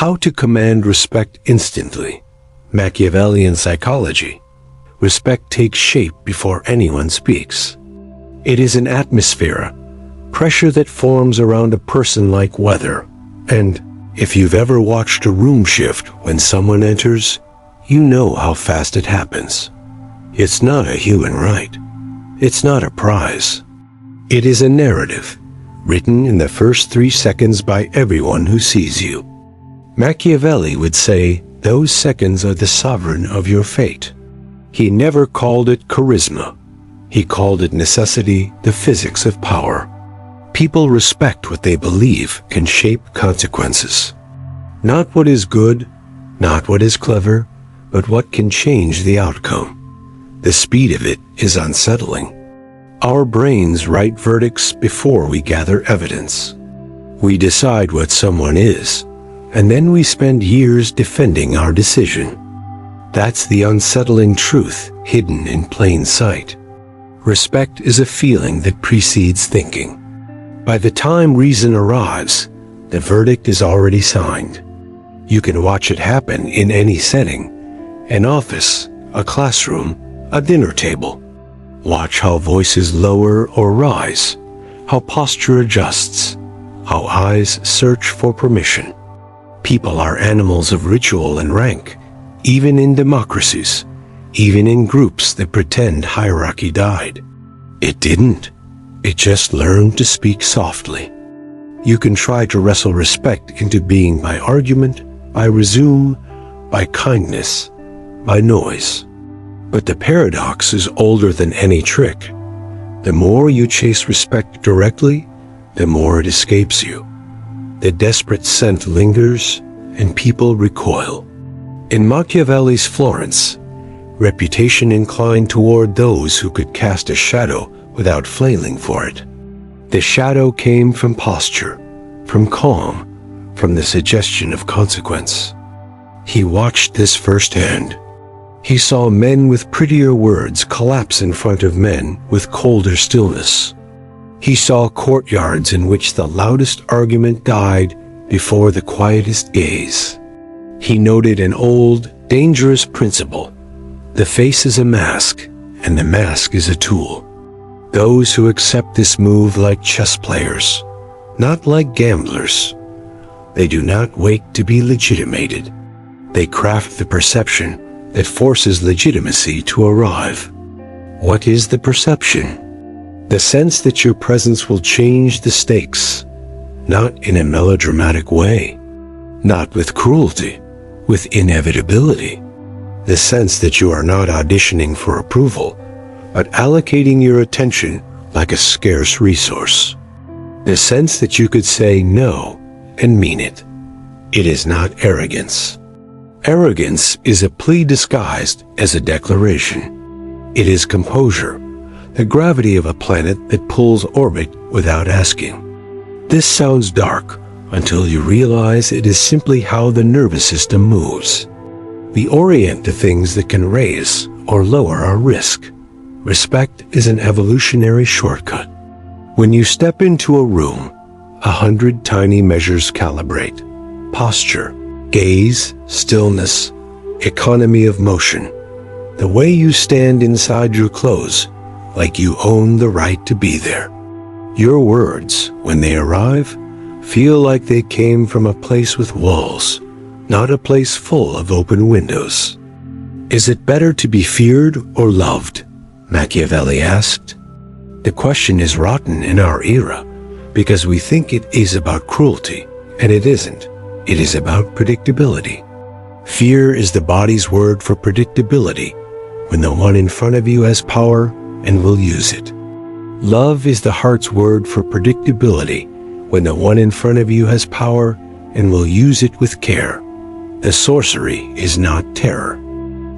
How to command respect instantly. Machiavellian psychology. Respect takes shape before anyone speaks. It is an atmosphere, pressure that forms around a person like weather. And if you've ever watched a room shift when someone enters, you know how fast it happens. It's not a human right. It's not a prize. It is a narrative, written in the first 3 seconds by everyone who sees you. Machiavelli would say those seconds are the sovereign of your fate. He never called it charisma. He called it necessity, the physics of power. People respect what they believe can shape consequences. Not what is good, not what is clever, but what can change the outcome. The speed of it is unsettling. Our brains write verdicts before we gather evidence. We decide what someone is, and then we spend years defending our decision. That's the unsettling truth hidden in plain sight. Respect is a feeling that precedes thinking. By the time reason arrives, the verdict is already signed. You can watch it happen in any setting: an office, a classroom, a dinner table. Watch how voices lower or rise, how posture adjusts, how eyes search for permission. People are animals of ritual and rank, even in democracies, even in groups that pretend hierarchy died. It didn't. It just learned to speak softly. You can try to wrestle respect into being by argument, by resume, by kindness, by noise. But the paradox is older than any trick. The more you chase respect directly, the more it escapes you. The desperate scent lingers, and people recoil. In Machiavelli's Florence, reputation inclined toward those who could cast a shadow without flailing for it. The shadow came from posture, from calm, from the suggestion of consequence. He watched this firsthand. He saw men with prettier words collapse in front of men with colder stillness. He saw courtyards in which the loudest argument died before the quietest gaze. He noted an old, dangerous principle. The face is a mask, and the mask is a tool. Those who accept this move like chess players, not like gamblers. They do not wait to be legitimated. They craft the perception that forces legitimacy to arrive. What is the perception? The sense that your presence will change the stakes, not in a melodramatic way, not with cruelty, with inevitability. The sense that you are not auditioning for approval, but allocating your attention like a scarce resource. The sense that you could say no and mean it. It is not arrogance. Arrogance is a plea disguised as a declaration. It is composure, the gravity of a planet that pulls orbit without asking. This sounds dark until you realize it is simply how the nervous system moves. We orient to things that can raise or lower our risk. Respect is an evolutionary shortcut. When you step into a room, 100 tiny measures calibrate: posture, gaze, stillness, economy of motion. The way you stand inside your clothes, like you own the right to be there. Your words, when they arrive, feel like they came from a place with walls, not a place full of open windows. Is it better to be feared or loved? Machiavelli asked. The question is rotten in our era because we think it is about cruelty, and it isn't. It is about predictability. Fear is the body's word for predictability when the one in front of you has power and will use it. Love is the heart's word for predictability when the one in front of you has power and will use it with care. The sorcery is not terror.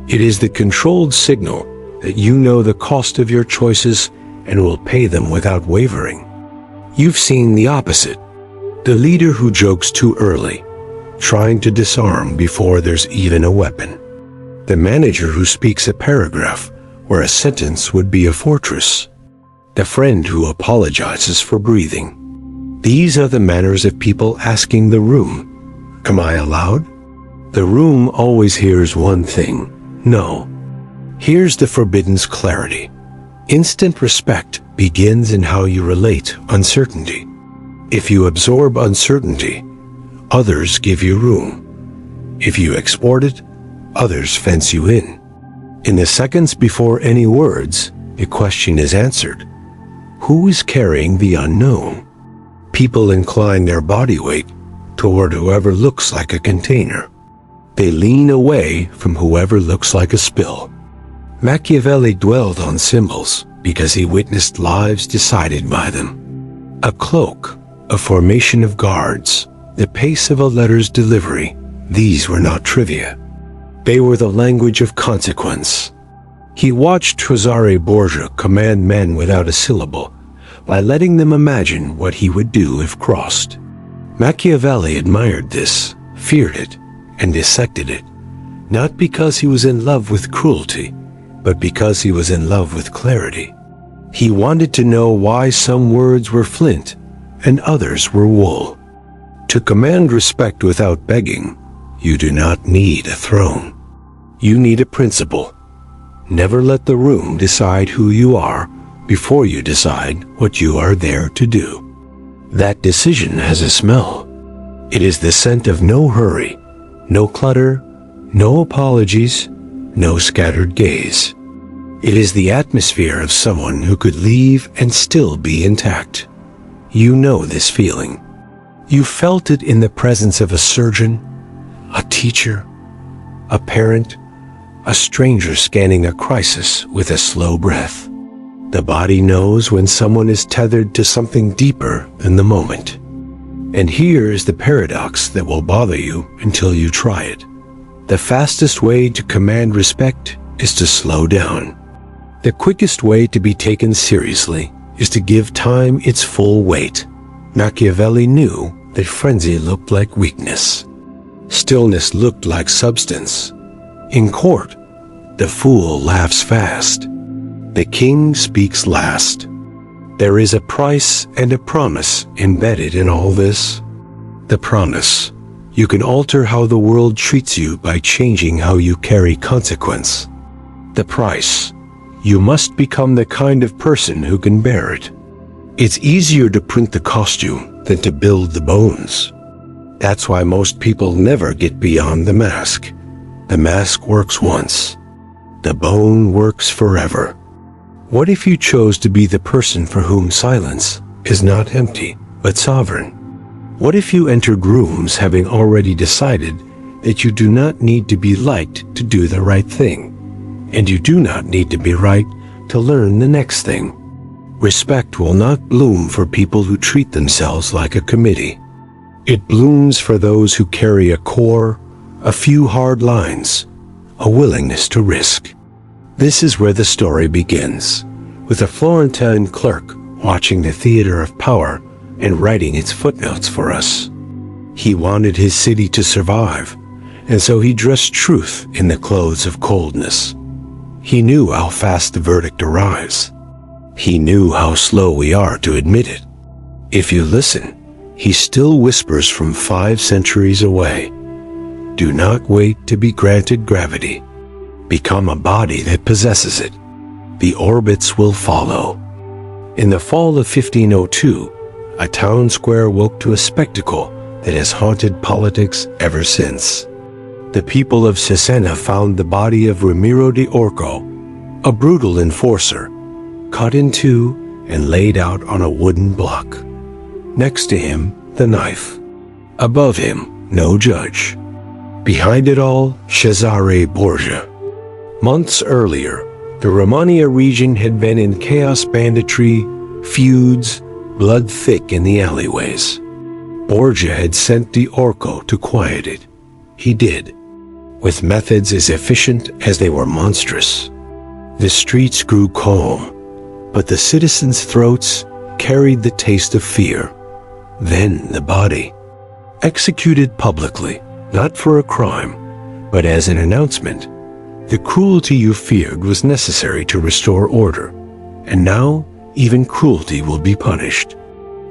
It is the controlled signal that you know the cost of your choices and will pay them without wavering. You've seen the opposite. The leader who jokes too early, trying to disarm before there's even a weapon. The manager who speaks a paragraph where a sentence would be a fortress. The friend who apologizes for breathing. These are the manners of people asking the room, Am I allowed? The room always hears one thing: no. Here's the forbidden's clarity. Instant respect begins in how you relate uncertainty. If you absorb uncertainty, others give you room. If you export it, others fence you in. In the seconds before any words, a question is answered. Who is carrying the unknown? People incline their body weight toward whoever looks like a container. They lean away from whoever looks like a spill. Machiavelli dwelled on symbols because he witnessed lives decided by them. A cloak, a formation of guards, the pace of a letter's delivery, these were not trivia. They were the language of consequence. He watched Cesare Borgia command men without a syllable, by letting them imagine what he would do if crossed. Machiavelli admired this, feared it, and dissected it, not because he was in love with cruelty, but because he was in love with clarity. He wanted to know why some words were flint and others were wool. To command respect without begging, you do not need a throne. You need a principle. Never let the room decide who you are before you decide what you are there to do. That decision has a smell. It is the scent of no hurry, no clutter, no apologies, no scattered gaze. It is the atmosphere of someone who could leave and still be intact. You know this feeling. You felt it in the presence of a surgeon, a teacher, a parent, a stranger scanning a crisis with a slow breath. The body knows when someone is tethered to something deeper than the moment. And here is the paradox that will bother you until you try it. The fastest way to command respect is to slow down. The quickest way to be taken seriously is to give time its full weight. Machiavelli knew that frenzy looked like weakness. Stillness looked like substance. In court, the fool laughs fast. The king speaks last. There is a price and a promise embedded in all this. The promise: you can alter how the world treats you by changing how you carry consequence. The price: you must become the kind of person who can bear it. It's easier to print the costume than to build the bones. That's why most people never get beyond the mask. The mask works once. The bone works forever. What if you chose to be the person for whom silence is not empty, but sovereign? What if you entered rooms having already decided that you do not need to be liked to do the right thing, and you do not need to be right to learn the next thing? Respect will not bloom for people who treat themselves like a committee. It blooms for those who carry a core, a few hard lines, a willingness to risk. This is where the story begins, with a Florentine clerk watching the theater of power and writing its footnotes for us. He wanted his city to survive, and so he dressed truth in the clothes of coldness. He knew how fast the verdict arrives. He knew how slow we are to admit it. If you listen, he still whispers from 5 centuries away. Do not wait to be granted gravity. Become a body that possesses it. The orbits will follow. In the fall of 1502, a town square woke to a spectacle that has haunted politics ever since. The people of Cesena found the body of Ramiro de Orco, a brutal enforcer, cut in two and laid out on a wooden block. Next to him, the knife. Above him, no judge. Behind it all, Cesare Borgia. Months earlier, the Romagna region had been in chaos, banditry, feuds, blood thick in the alleyways. Borgia had sent de Orco to quiet it. He did, with methods as efficient as they were monstrous. The streets grew calm, but the citizens' throats carried the taste of fear. Then the body, executed publicly, not for a crime, but as an announcement. The cruelty you feared was necessary to restore order, and now even cruelty will be punished.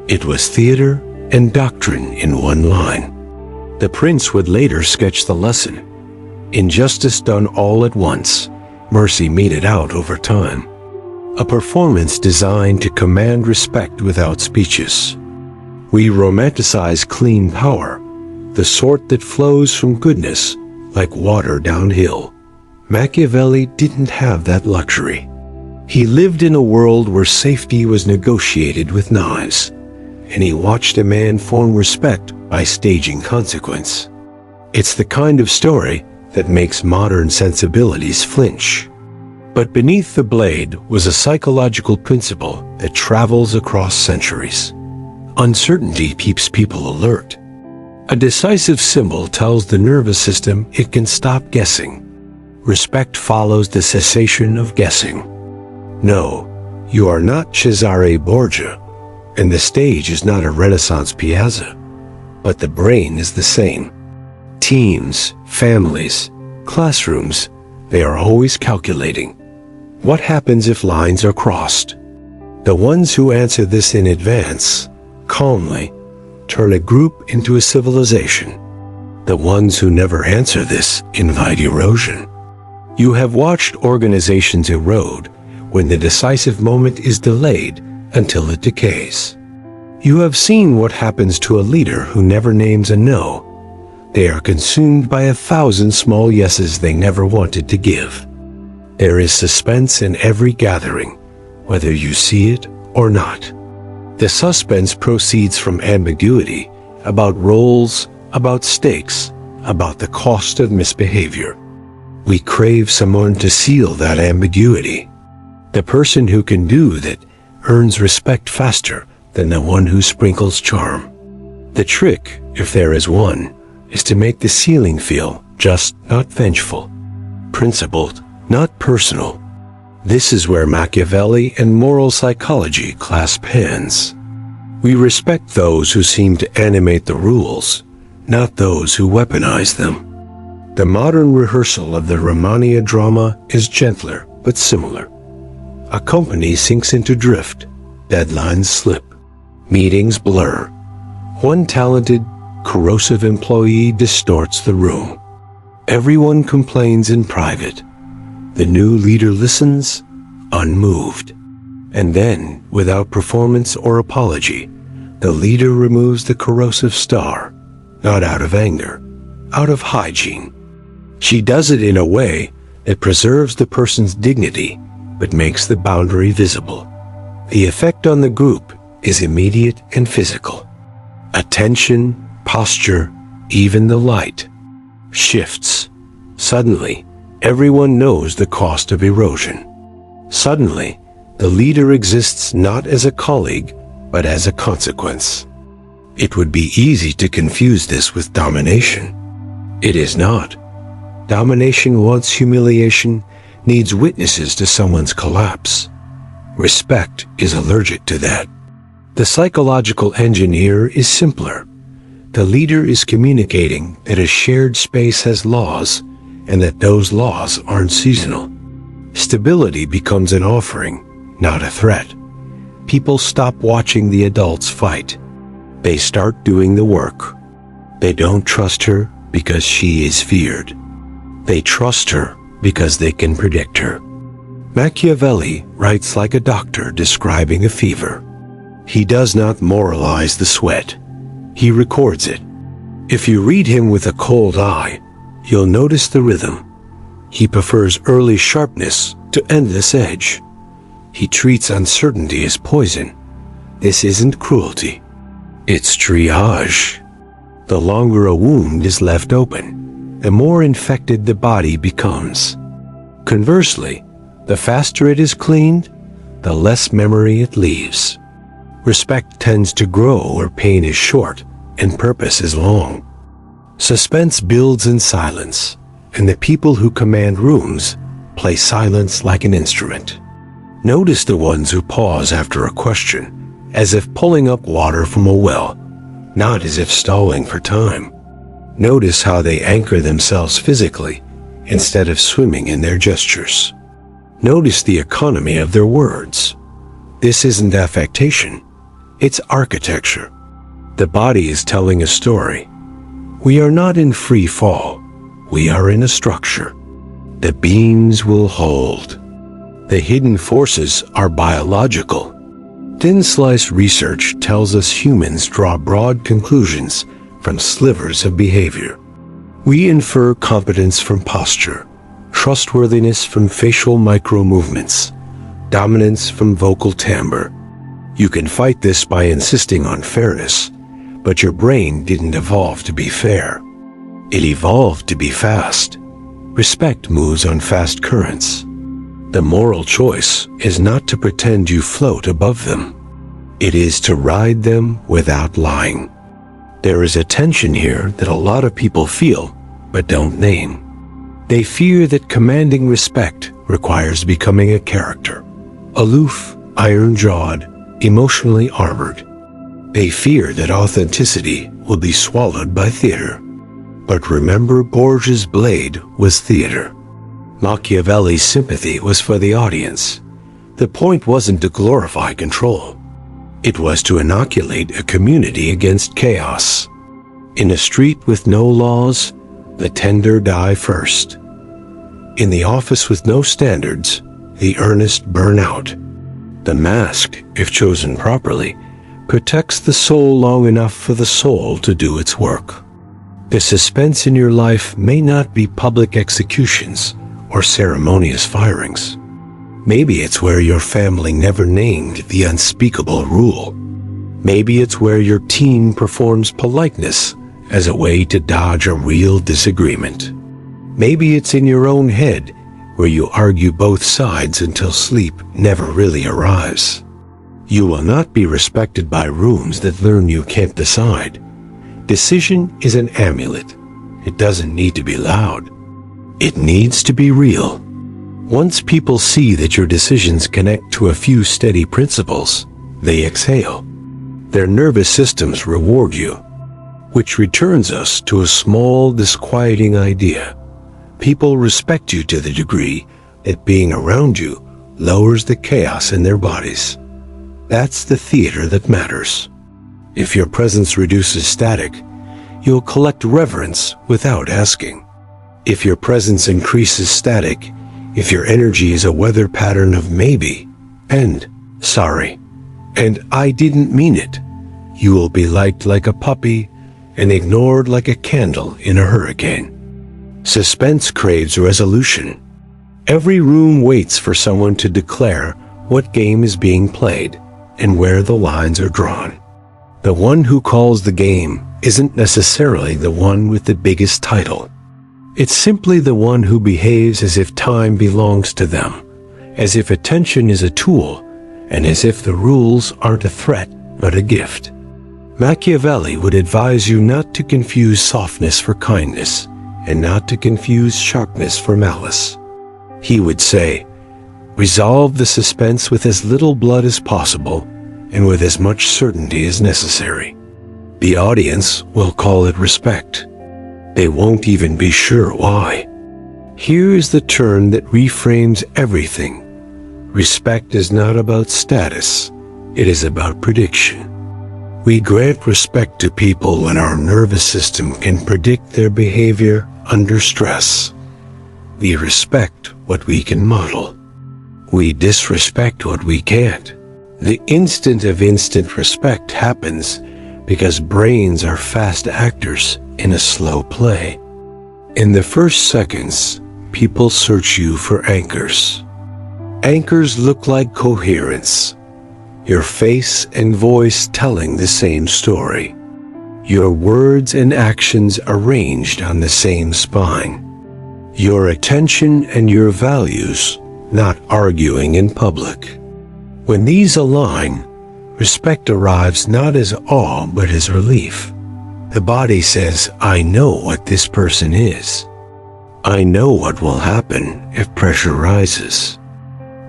It was theater and doctrine in one line. The prince would later sketch the lesson. Injustice done all at once, mercy meted out over time. A performance designed to command respect without speeches. We romanticize clean power, the sort that flows from goodness like water downhill. Machiavelli didn't have that luxury. He lived in a world where safety was negotiated with knives, and he watched a man form respect by staging consequence. It's the kind of story that makes modern sensibilities flinch. But beneath the blade was a psychological principle that travels across centuries. Uncertainty keeps people alert. A decisive symbol tells the nervous system it can stop guessing. Respect follows the cessation of guessing. No, you are not Cesare Borgia, and the stage is not a Renaissance piazza, but the brain is the same. Teams, families, classrooms, they are always calculating. What happens if lines are crossed? The ones who answer this in advance, calmly, turn a group into a civilization. The ones who never answer this invite erosion. You have watched organizations erode when the decisive moment is delayed until it decays. You have seen what happens to a leader who never names a no. They are consumed by 1,000 small yeses they never wanted to give. There is suspense in every gathering, whether you see it or not. The suspense proceeds from ambiguity about roles, about stakes, about the cost of misbehavior. We crave someone to seal that ambiguity. The person who can do that earns respect faster than the one who sprinkles charm. The trick, if there is one, is to make the sealing feel just, not vengeful. Principled, not personal. This is where Machiavelli and moral psychology clasp hands. We respect those who seem to animate the rules, not those who weaponize them. The modern rehearsal of the Romania drama is gentler but similar. A company sinks into drift, deadlines slip, meetings blur. One talented, corrosive employee distorts the room. Everyone complains in private. The new leader listens, unmoved. And then, without performance or apology, the leader removes the corrosive star, not out of anger, out of hygiene. She does it in a way that preserves the person's dignity, but makes the boundary visible. The effect on the group is immediate and physical. Attention, posture, even the light shifts. Suddenly, everyone knows the cost of erosion. Suddenly, the leader exists not as a colleague, but as a consequence. It would be easy to confuse this with domination. It is not. Domination wants humiliation, needs witnesses to someone's collapse. Respect is allergic to that. The psychological engineer is simpler. The leader is communicating that a shared space has laws and that those laws aren't seasonal. Stability becomes an offering, not a threat. People stop watching the adults fight. They start doing the work. They don't trust her because she is feared. They trust her because they can predict her. Machiavelli writes like a doctor describing a fever. He does not moralize the sweat. He records it. If you read him with a cold eye, you'll notice the rhythm. He prefers early sharpness to endless edge. He treats uncertainty as poison. This isn't cruelty. It's triage. The longer a wound is left open, the more infected the body becomes. Conversely, the faster it is cleaned, the less memory it leaves. Respect tends to grow where pain is short and purpose is long. Suspense builds in silence, and the people who command rooms play silence like an instrument. Notice the ones who pause after a question, as if pulling up water from a well, not as if stalling for time. Notice how they anchor themselves physically instead of swimming in their gestures. Notice the economy of their words. This isn't affectation, it's architecture. The body is telling a story. We are not in free fall. We are in a structure. The beams will hold. The hidden forces are biological. Thin slice research tells us humans draw broad conclusions from slivers of behavior. We infer competence from posture, trustworthiness from facial micro-movements, dominance from vocal timbre. You can fight this by insisting on fairness, but your brain didn't evolve to be fair. It evolved to be fast. Respect moves on fast currents. The moral choice is not to pretend you float above them. It is to ride them without lying. There is a tension here that a lot of people feel, but don't name. They fear that commanding respect requires becoming a character. Aloof, iron-jawed, emotionally armored. They fear that authenticity will be swallowed by theater. But remember, Borgia's blade was theater. Machiavelli's sympathy was for the audience. The point wasn't to glorify control. It was to inoculate a community against chaos. In a street with no laws, the tender die first. In the office with no standards, the earnest burn out. The mask, if chosen properly, protects the soul long enough for the soul to do its work. The suspense in your life may not be public executions or ceremonious firings. Maybe it's where your family never named the unspeakable rule. Maybe it's where your team performs politeness as a way to dodge a real disagreement. Maybe it's in your own head where you argue both sides until sleep never really arrives. You will not be respected by rooms that learn you can't decide. Decision is an amulet. It doesn't need to be loud. It needs to be real. Once people see that your decisions connect to a few steady principles, they exhale. Their nervous systems reward you, which returns us to a small, disquieting idea. People respect you to the degree that being around you lowers the chaos in their bodies. That's the theater that matters. If your presence reduces static, you'll collect reverence without asking. If your presence increases static, if your energy is a weather pattern of maybe, and sorry, and I didn't mean it, you will be liked like a puppy and ignored like a candle in a hurricane. Suspense craves resolution. Every room waits for someone to declare what game is being played and where the lines are drawn. The one who calls the game isn't necessarily the one with the biggest title. It's simply the one who behaves as if time belongs to them, as if attention is a tool, and as if the rules aren't a threat but a gift. Machiavelli would advise you not to confuse softness for kindness, and not to confuse sharpness for malice. He would say, resolve the suspense with as little blood as possible, and with as much certainty as necessary. The audience will call it respect. They won't even be sure why. Here is the turn that reframes everything. Respect is not about status. It is about prediction. We grant respect to people when our nervous system can predict their behavior under stress. We respect what we can model. We disrespect what we can't. The instant of instant respect happens because brains are fast actors in a slow play. In the first seconds, people search you for anchors. Anchors look like coherence. Your face and voice telling the same story. Your words and actions arranged on the same spine. Your attention and your values not arguing in public. When these align, respect arrives not as awe but as relief. The body says, I know what this person is. I know what will happen if pressure rises.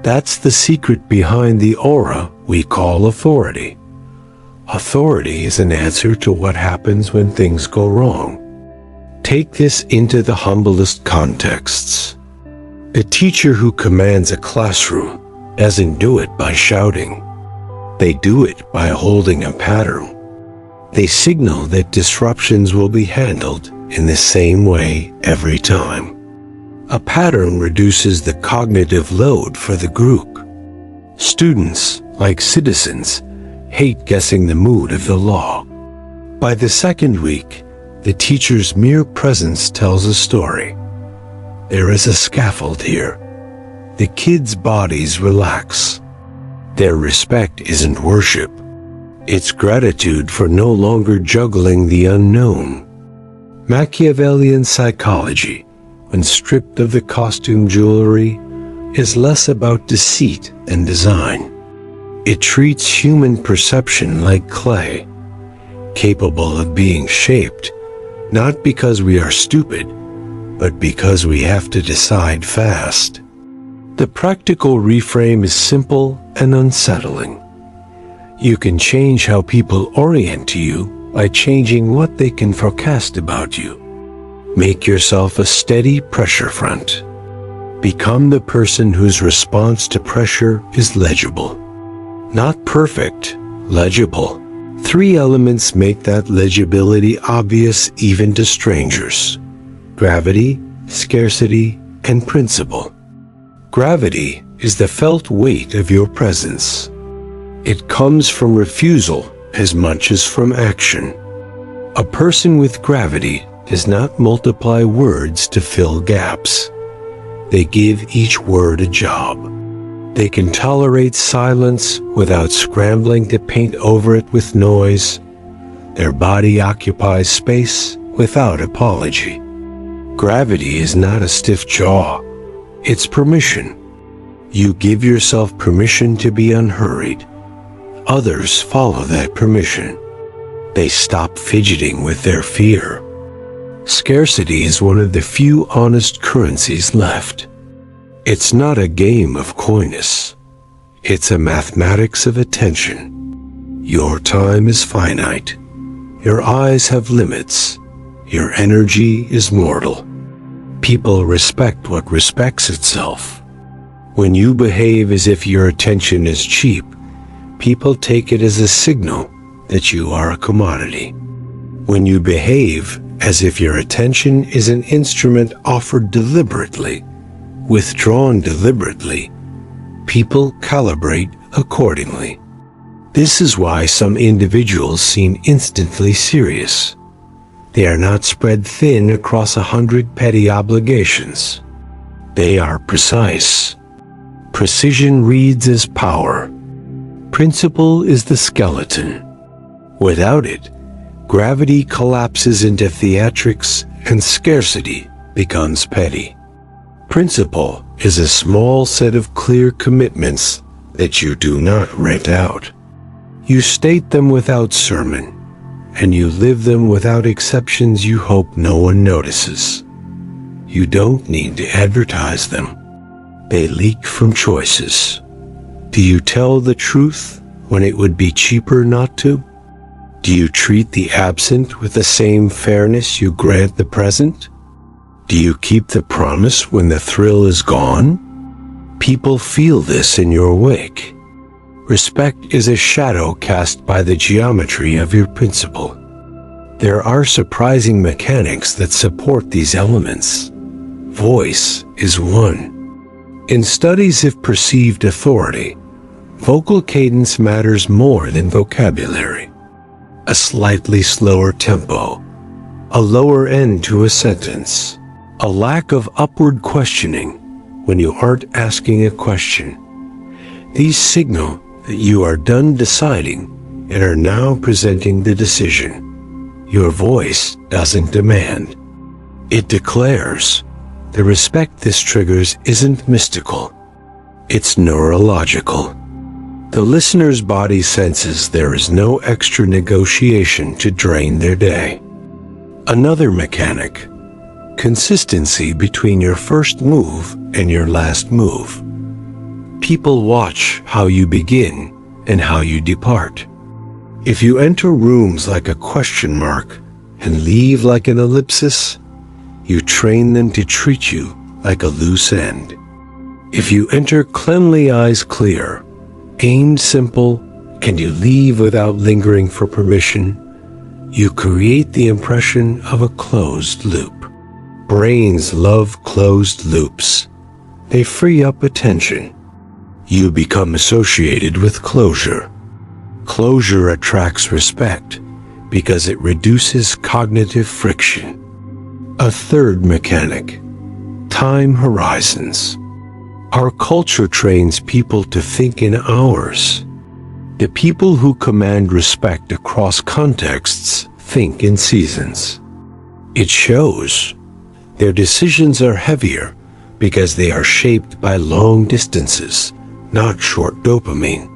That's the secret behind the aura we call authority. Authority is an answer to what happens when things go wrong. Take this into the humblest contexts. A teacher who commands a classroom doesn't do it by shouting. They do it by holding a pattern. They signal that disruptions will be handled in the same way every time. A pattern reduces the cognitive load for the group. Students, like citizens, hate guessing the mood of the law. By the second week, the teacher's mere presence tells a story. There is a scaffold here. The kids' bodies relax. Their respect isn't worship. It's gratitude for no longer juggling the unknown. Machiavellian psychology, when stripped of the costume jewelry, is less about deceit and design. It treats human perception like clay, capable of being shaped, not because we are stupid, but because we have to decide fast. The practical reframe is simple and unsettling. You can change how people orient to you by changing what they can forecast about you. Make yourself a steady pressure front. Become the person whose response to pressure is legible. Not perfect, legible. 3 elements make that legibility obvious even to strangers: gravity, scarcity, and principle. Gravity is the felt weight of your presence. It comes from refusal as much as from action. A person with gravity does not multiply words to fill gaps. They give each word a job. They can tolerate silence without scrambling to paint over it with noise. Their body occupies space without apology. Gravity is not a stiff jaw. It's permission. You give yourself permission to be unhurried. Others follow that permission. They stop fidgeting with their fear. Scarcity is one of the few honest currencies left. It's not a game of coyness. It's a mathematics of attention. Your time is finite. Your eyes have limits. Your energy is mortal. People respect what respects itself. When you behave as if your attention is cheap, people take it as a signal that you are a commodity. When you behave as if your attention is an instrument offered deliberately, withdrawn deliberately, people calibrate accordingly. This is why some individuals seem instantly serious. They are not spread thin across 100 petty obligations. They are precise. Precision reads as power. Principle is the skeleton. Without it, gravity collapses into theatrics and scarcity becomes petty. Principle is a small set of clear commitments that you do not rent out. You state them without sermon, and you live them without exceptions you hope no one notices. You don't need to advertise them. They leak from choices. Do you tell the truth when it would be cheaper not to? Do you treat the absent with the same fairness you grant the present? Do you keep the promise when the thrill is gone? People feel this in your wake. Respect is a shadow cast by the geometry of your principle. There are surprising mechanics that support these elements. Voice is one. In studies of perceived authority, vocal cadence matters more than vocabulary. A slightly slower tempo, a lower end to a sentence, a lack of upward questioning when you aren't asking a question. These signal that you are done deciding and are now presenting the decision. Your voice doesn't demand. It declares. The respect this triggers isn't mystical. It's neurological. The listener's body senses there is no extra negotiation to drain their day. Another mechanic: consistency between your first move and your last move. People watch how you begin and how you depart. If you enter rooms like a question mark and leave like an ellipsis, you train them to treat you like a loose end. If you enter cleanly, eyes clear, aimed simple, and you leave without lingering for permission, you create the impression of a closed loop. Brains love closed loops. They free up attention. You become associated with closure. Closure attracts respect because it reduces cognitive friction. A third mechanic: time horizons. Our culture trains people to think in hours. The people who command respect across contexts think in seasons. It shows. Their decisions are heavier because they are shaped by long distances, not short dopamine.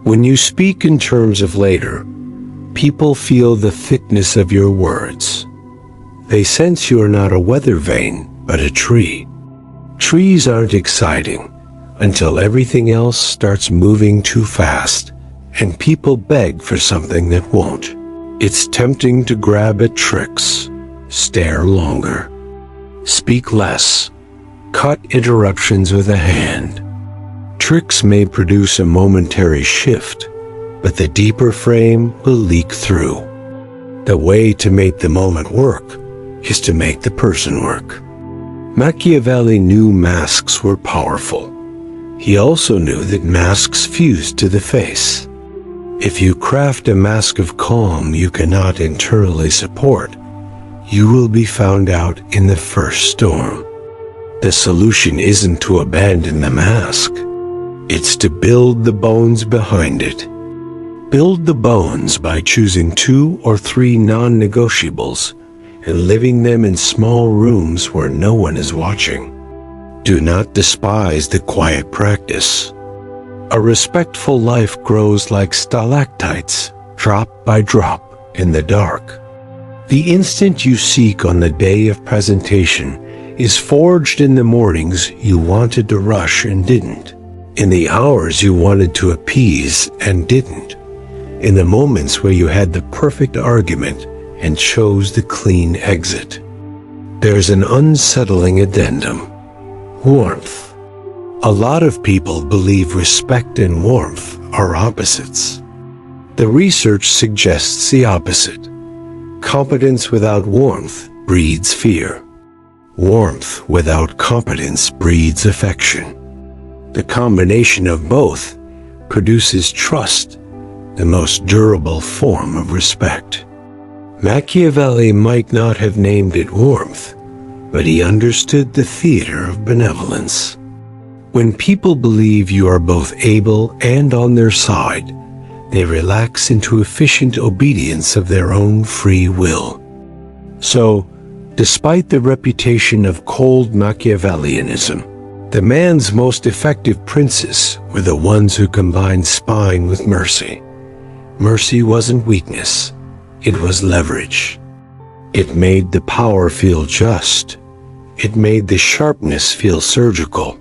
When you speak in terms of later, people feel the thickness of your words. They sense you are not a weather vane, but a tree. Trees aren't exciting until everything else starts moving too fast and people beg for something that won't. It's tempting to grab at tricks, stare longer, speak less, cut interruptions with a hand. Tricks may produce a momentary shift, but the deeper frame will leak through. The way to make the moment work is to make the person work. Machiavelli knew masks were powerful. He also knew that masks fused to the face. If you craft a mask of calm you cannot internally support, you will be found out in the first storm. The solution isn't to abandon the mask. It's to build the bones behind it. Build the bones by choosing 2 or 3 non-negotiables and living them in small rooms where no one is watching. Do not despise the quiet practice. A respectful life grows like stalactites, drop by drop, in the dark. The instant you seek on the day of presentation is forged in the mornings you wanted to rush and didn't, in the hours you wanted to appease and didn't, in the moments where you had the perfect argument and chose the clean exit. There's an unsettling addendum: warmth. A lot of people believe respect and warmth are opposites. The research suggests the opposite. Competence without warmth breeds fear. Warmth without competence breeds affection. The combination of both produces trust, the most durable form of respect. Machiavelli might not have named it warmth, but he understood the theater of benevolence. When people believe you are both able and on their side, they relax into efficient obedience of their own free will. So, despite the reputation of cold Machiavellianism, the man's most effective princes were the ones who combined spine with mercy. Mercy wasn't weakness, it was leverage. It made the power feel just. It made the sharpness feel surgical.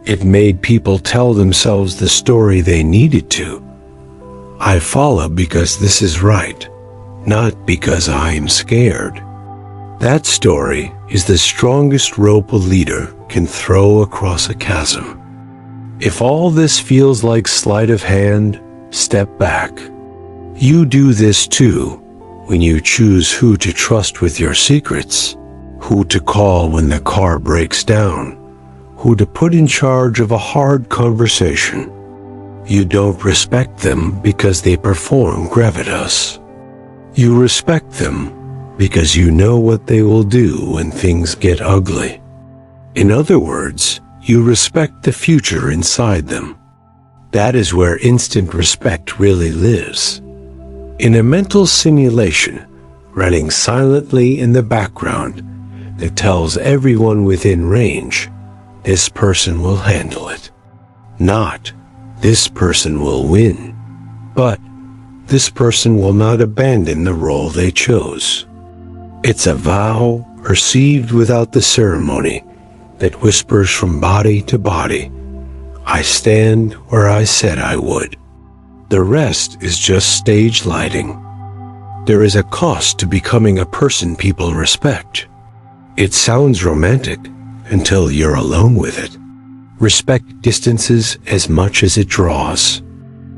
It made people tell themselves the story they needed to. I follow because this is right, not because I am scared. That story is the strongest rope a leader can throw across a chasm. If all this feels like sleight of hand, step back. You do this too when you choose who to trust with your secrets, who to call when the car breaks down, who to put in charge of a hard conversation. You don't respect them because they perform gravitas. You respect them because you know what they will do when things get ugly. In other words, you respect the future inside them. That is where instant respect really lives. In a mental simulation running silently in the background that tells everyone within range, this person will handle it. Not, this person will win, but this person will not abandon the role they chose. It's a vow received without the ceremony that whispers from body to body, I stand where I said I would. The rest is just stage lighting. There is a cost to becoming a person people respect. It sounds romantic until you're alone with it. Respect distances as much as it draws.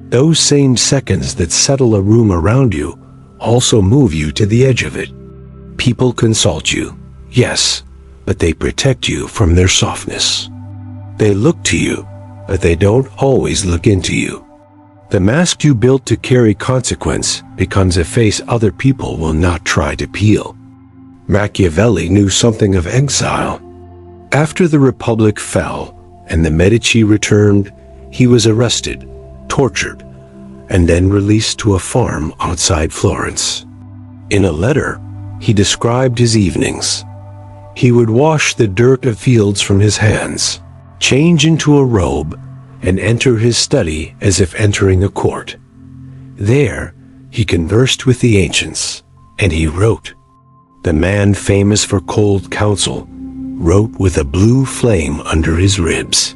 Those same seconds that settle a room around you also move you to the edge of it. People consult you, yes, but they protect you from their softness. They look to you, but they don't always look into you. The mask you built to carry consequence becomes a face other people will not try to peel. Machiavelli knew something of exile. After the Republic fell and the Medici returned, he was arrested, tortured, and then released to a farm outside Florence. In a letter, he described his evenings. He would wash the dirt of fields from his hands, change into a robe, and enter his study as if entering a court. There, he conversed with the ancients, and he wrote. The man famous for cold counsel wrote with a blue flame under his ribs.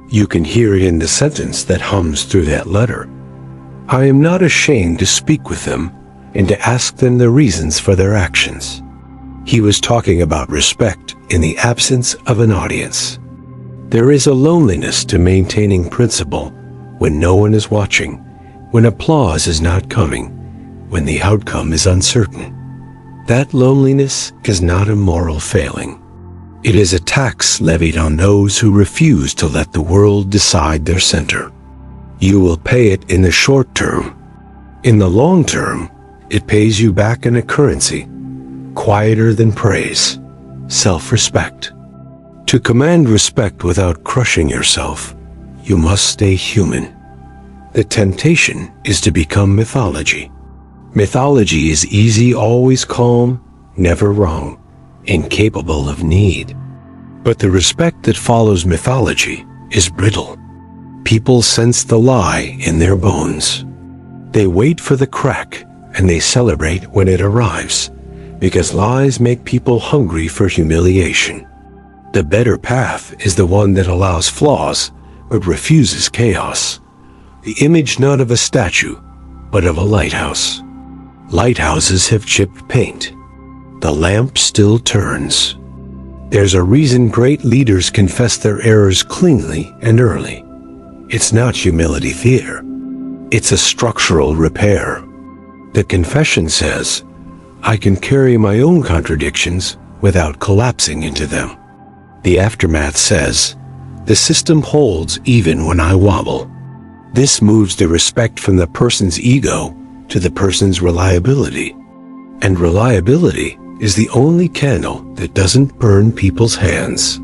You can hear it in the sentence that hums through that letter. I am not ashamed to speak with them and to ask them the reasons for their actions. He was talking about respect in the absence of an audience. There is a loneliness to maintaining principle when no one is watching, when applause is not coming, when the outcome is uncertain. That loneliness is not a moral failing. It is a tax levied on those who refuse to let the world decide their center. You will pay it in the short term. In the long term, it pays you back in a currency, quieter than praise, self-respect. To command respect without crushing yourself, you must stay human. The temptation is to become mythology. Mythology is easy, always calm, never wrong, incapable of need. But the respect that follows mythology is brittle. People sense the lie in their bones. They wait for the crack and they celebrate when it arrives, because lies make people hungry for humiliation. The better path is the one that allows flaws but refuses chaos. The image not of a statue, but of a lighthouse. Lighthouses have chipped paint. The lamp still turns. There's a reason great leaders confess their errors cleanly and early. It's not humility fear. It's a structural repair. The confession says, I can carry my own contradictions without collapsing into them. The aftermath says, the system holds even when I wobble. This moves the respect from the person's ego to the person's reliability. And reliability is the only candle that doesn't burn people's hands.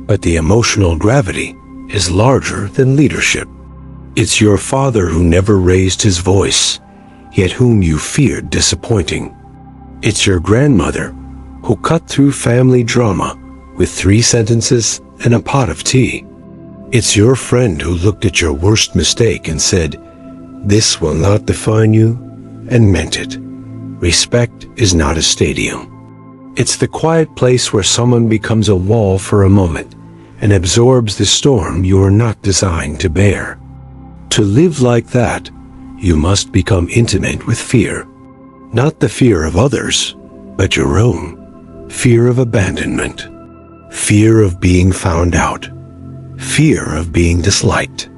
But the emotional gravity is larger than leadership. It's your father who never raised his voice, yet whom you feared disappointing. It's your grandmother who cut through family drama with 3 sentences and a pot of tea. It's your friend who looked at your worst mistake and said, this will not define you, and meant it. Respect is not a stadium. It's the quiet place where someone becomes a wall for a moment and absorbs the storm you are not designed to bear. To live like that, you must become intimate with fear. Not the fear of others, but your own. Fear of abandonment. Fear of being found out. Fear of being disliked.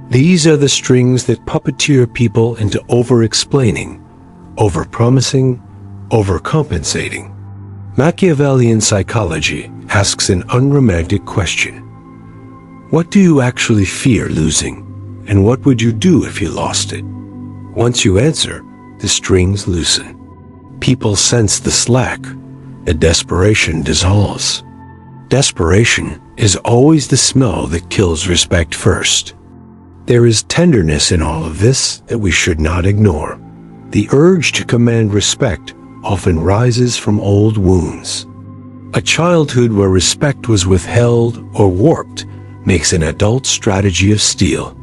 These are the strings that puppeteer people into over-explaining, over-promising, overcompensating. Machiavellian psychology asks an unromantic question. What do you actually fear losing? And what would you do if you lost it? Once you answer, the strings loosen. People sense the slack. A desperation dissolves. Desperation is always the smell that kills respect first. There is tenderness in all of this that we should not ignore. The urge to command respect often rises from old wounds. A childhood where respect was withheld or warped makes an adult strategy of steel.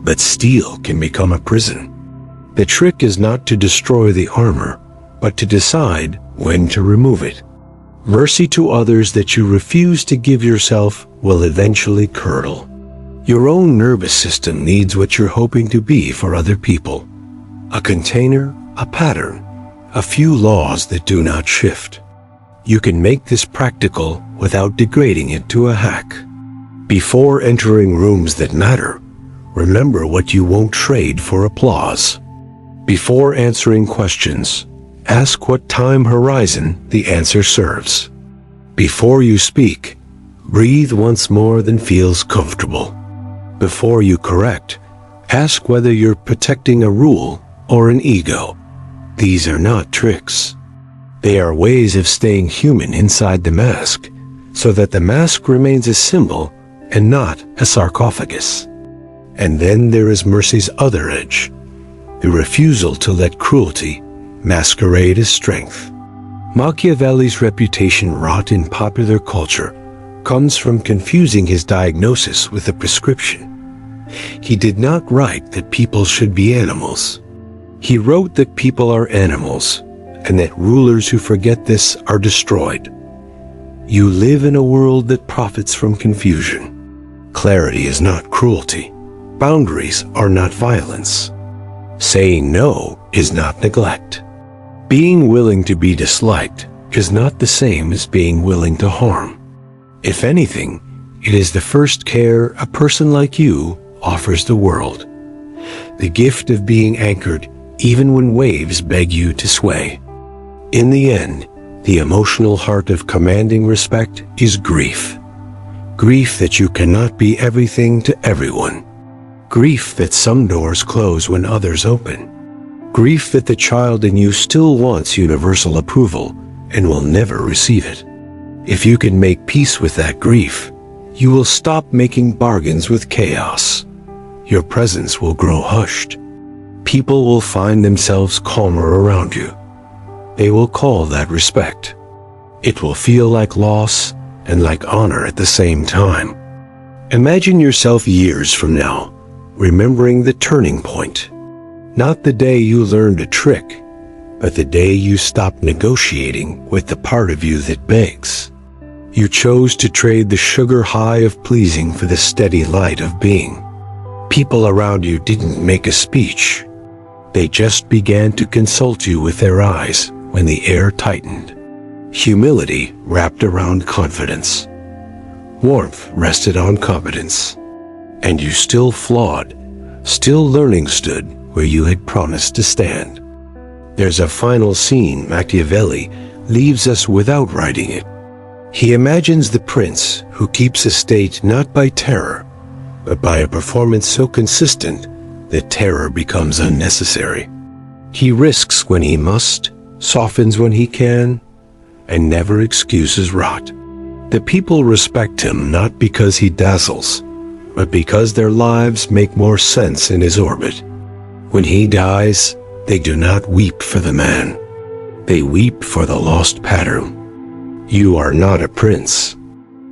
But steel can become a prison. The trick is not to destroy the armor, but to decide when to remove it. Mercy to others that you refuse to give yourself will eventually curdle. Your own nervous system needs what you're hoping to be for other people. A container, a pattern, a few laws that do not shift. You can make this practical without degrading it to a hack. Before entering rooms that matter, remember what you won't trade for applause. Before answering questions, ask what time horizon the answer serves. Before you speak, breathe once more than feels comfortable. Before you correct, ask whether you're protecting a rule or an ego. These are not tricks. They are ways of staying human inside the mask, so that the mask remains a symbol and not a sarcophagus. And then there is mercy's other edge, the refusal to let cruelty masquerade as strength. Machiavelli's reputation wrought in popular culture comes from confusing his diagnosis with a prescription. He did not write that people should be animals. He wrote that people are animals, and that rulers who forget this are destroyed. You live in a world that profits from confusion. Clarity is not cruelty. Boundaries are not violence. Saying no is not neglect. Being willing to be disliked is not the same as being willing to harm. If anything, it is the first care a person like you offers the world. The gift of being anchored even when waves beg you to sway. In the end, the emotional heart of commanding respect is grief. Grief that you cannot be everything to everyone. Grief that some doors close when others open. Grief that the child in you still wants universal approval and will never receive it. If you can make peace with that grief, you will stop making bargains with chaos. Your presence will grow hushed. People will find themselves calmer around you. They will call that respect. It will feel like loss and like honor at the same time. Imagine yourself years from now, remembering the turning point. Not the day you learned a trick, but the day you stopped negotiating with the part of you that begs. You chose to trade the sugar high of pleasing for the steady light of being. People around you didn't make a speech. They just began to consult you with their eyes when the air tightened. Humility wrapped around confidence. Warmth rested on competence. And you still flawed, still learning stood where you had promised to stand. There's a final scene Machiavelli leaves us without writing it. He imagines the prince who keeps a state not by terror, but by a performance so consistent that terror becomes unnecessary. He risks when he must, softens when he can, and never excuses rot. The people respect him not because he dazzles, but because their lives make more sense in his orbit. When he dies, they do not weep for the man. They weep for the lost pattern. You are not a prince.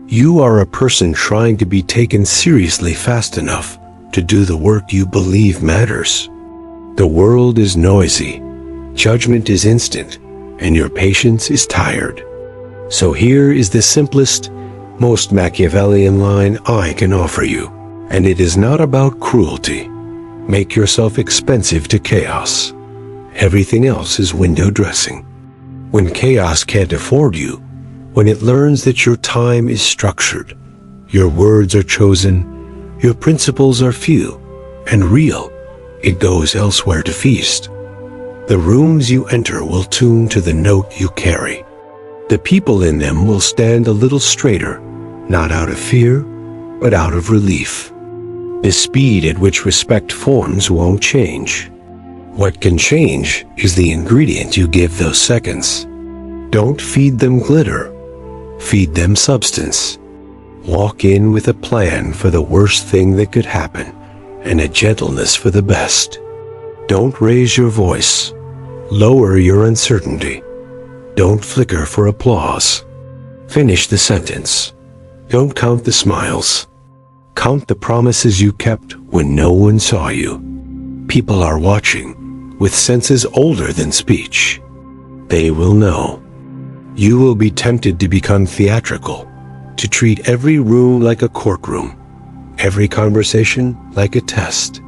You are a person trying to be taken seriously fast enough to do the work you believe matters. The world is noisy, judgment is instant, and your patience is tired. So here is the simplest, most Machiavellian line I can offer you, and it is not about cruelty. Make yourself expensive to chaos. Everything else is window dressing. When chaos can't afford you, when it learns that your time is structured, your words are chosen, your principles are few and real, it goes elsewhere to feast. The rooms you enter will tune to the note you carry. The people in them will stand a little straighter, not out of fear, but out of relief. The speed at which respect forms won't change. What can change is the ingredient you give those seconds. Don't feed them glitter. Feed them substance. Walk in with a plan for the worst thing that could happen and a gentleness for the best. Don't raise your voice. Lower your uncertainty. Don't flicker for applause. Finish the sentence. Don't count the smiles. Count the promises you kept when no one saw you. People are watching, with senses older than speech. They will know. You will be tempted to become theatrical, to treat every room like a courtroom, every conversation like a test.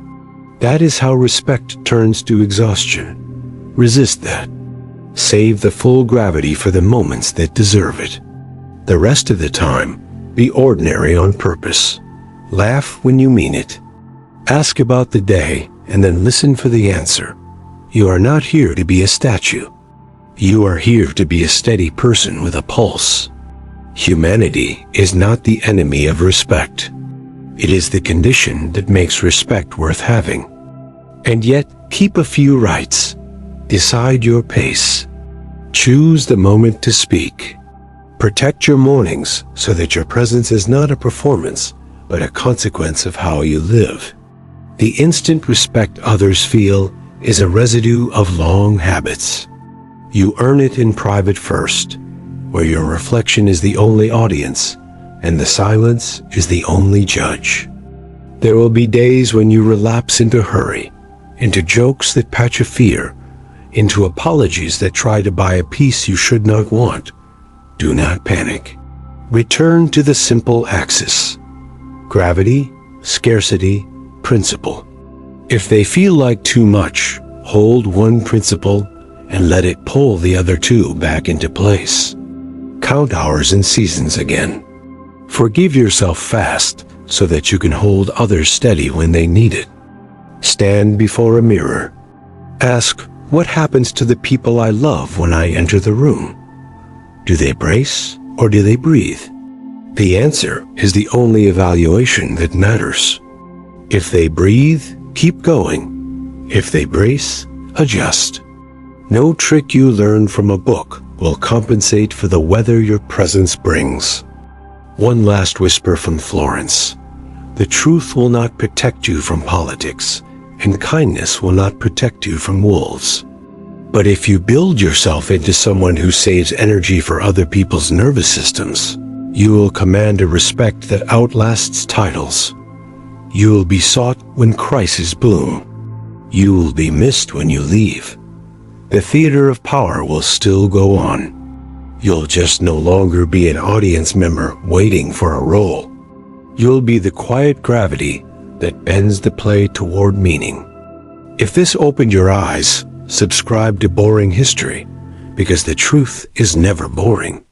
That is how respect turns to exhaustion. Resist that. Save the full gravity for the moments that deserve it. The rest of the time, be ordinary on purpose. Laugh when you mean it. Ask about the day and then listen for the answer. You are not here to be a statue. You are here to be a steady person with a pulse. Humanity is not the enemy of respect. It is the condition that makes respect worth having. And yet, keep a few rights. Decide your pace. Choose the moment to speak. Protect your mornings so that your presence is not a performance, but a consequence of how you live. The instant respect others feel is a residue of long habits. You earn it in private first, where your reflection is the only audience, and the silence is the only judge. There will be days when you relapse into hurry, into jokes that patch a fear, into apologies that try to buy a peace you should not want. Do not panic. Return to the simple axis: gravity, scarcity, principle. If they feel like too much, hold one principle and let it pull the other two back into place. Count hours and seasons again. Forgive yourself fast so that you can hold others steady when they need it. Stand before a mirror. Ask, what happens to the people I love when I enter the room? Do they brace or do they breathe? The answer is the only evaluation that matters. If they breathe, keep going. If they brace, adjust. No trick you learn from a book will compensate for the weather your presence brings. One last whisper from Florence. The truth will not protect you from politics, and kindness will not protect you from wolves. But if you build yourself into someone who saves energy for other people's nervous systems, you will command a respect that outlasts titles. You will be sought when crises bloom. You will be missed when you leave. The theater of power will still go on. You'll just no longer be an audience member waiting for a role. You'll be the quiet gravity that bends the play toward meaning. If this opened your eyes, subscribe to Boring History, because the truth is never boring.